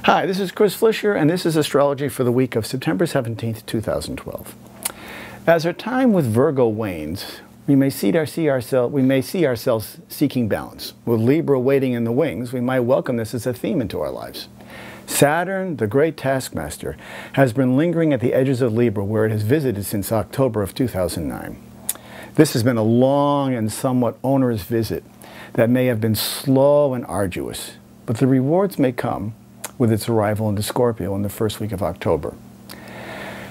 Hi, this is Chris Flisher, and this is astrology for the week of September 17th, 2012. As our time with Virgo wanes, we may see ourselves seeking balance. With Libra waiting in the wings, we might welcome this as a theme into our lives. Saturn, the great taskmaster, has been lingering at the edges of Libra, where it has visited since October of 2009. This has been a long and somewhat onerous visit that may have been slow and arduous, but the rewards may come with its arrival into Scorpio in the first week of October.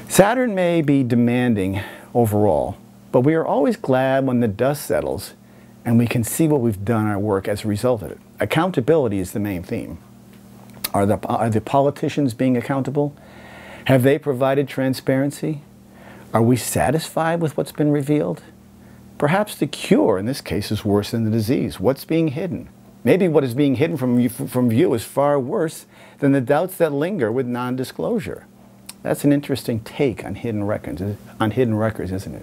Saturn may be demanding overall, but we are always glad when the dust settles and we can see what we've done our work as a result of it. Accountability is the main theme. Are the politicians being accountable? Have they provided transparency? Are we satisfied with what's been revealed? Perhaps the cure in this case is worse than the disease. What's being hidden? Maybe what is being hidden from view is far worse than the doubts that linger with non-disclosure. That's an interesting take on hidden records, isn't it?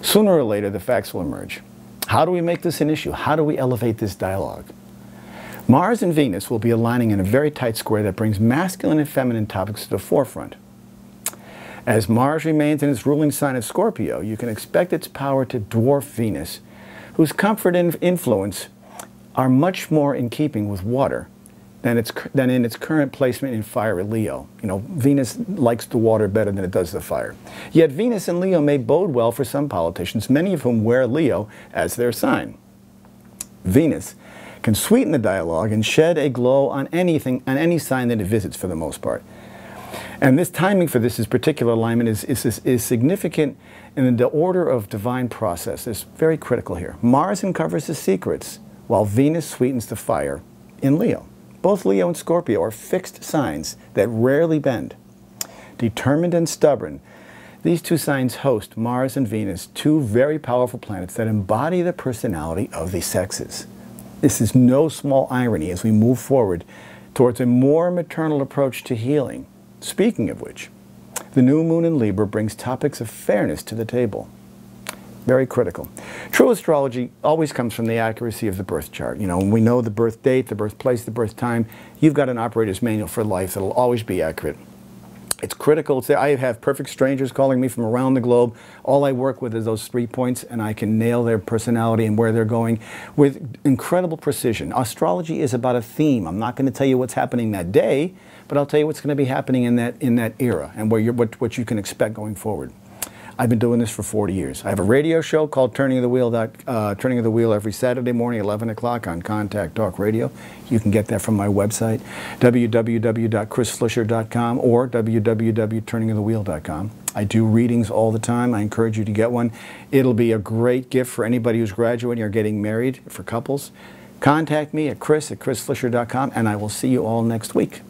Sooner or later, the facts will emerge. How do we make this an issue? How do we elevate this dialogue? Mars and Venus will be aligning in a very tight square that brings masculine and feminine topics to the forefront. As Mars remains in its ruling sign of Scorpio, you can expect its power to dwarf Venus, whose comfort and influence are much more in keeping with water than in its current placement in fire Leo. You know, Venus likes the water better than it does the fire. Yet Venus and Leo may bode well for some politicians, many of whom wear Leo as their sign. Venus can sweeten the dialogue and shed a glow on any sign that it visits for the most part. And this timing for this particular alignment is significant in the order of divine process. It's very critical here. Mars uncovers the secrets, while Venus sweetens the fire in Leo. Both Leo and Scorpio are fixed signs that rarely bend. Determined and stubborn, these two signs host Mars and Venus, two very powerful planets that embody the personality of the sexes. This is no small irony as we move forward towards a more maternal approach to healing. Speaking of which, the new moon in Libra brings topics of fairness to the table. Very critical. True astrology always comes from the accuracy of the birth chart. You know, when we know the birth date, the birthplace, the birth time, you've got an operator's manual for life that'll always be accurate. It's critical. I have perfect strangers calling me from around the globe. All I work with is those 3 points, and I can nail their personality and where they're going with incredible precision. Astrology is about a theme. I'm not going to tell you what's happening that day, but I'll tell you what's going to be happening in that era and what you can expect going forward. I've been doing this for 40 years. I have a radio show called Turning of the Wheel every Saturday morning, 11 o'clock on Contact Talk Radio. You can get that from my website, www.ChrisFlisher.com or www.turningofthewheel.com. I do readings all the time. I encourage you to get one. It'll be a great gift for anybody who's graduating or getting married, for couples. Contact me at chris@chrisflisher.com, and I will see you all next week.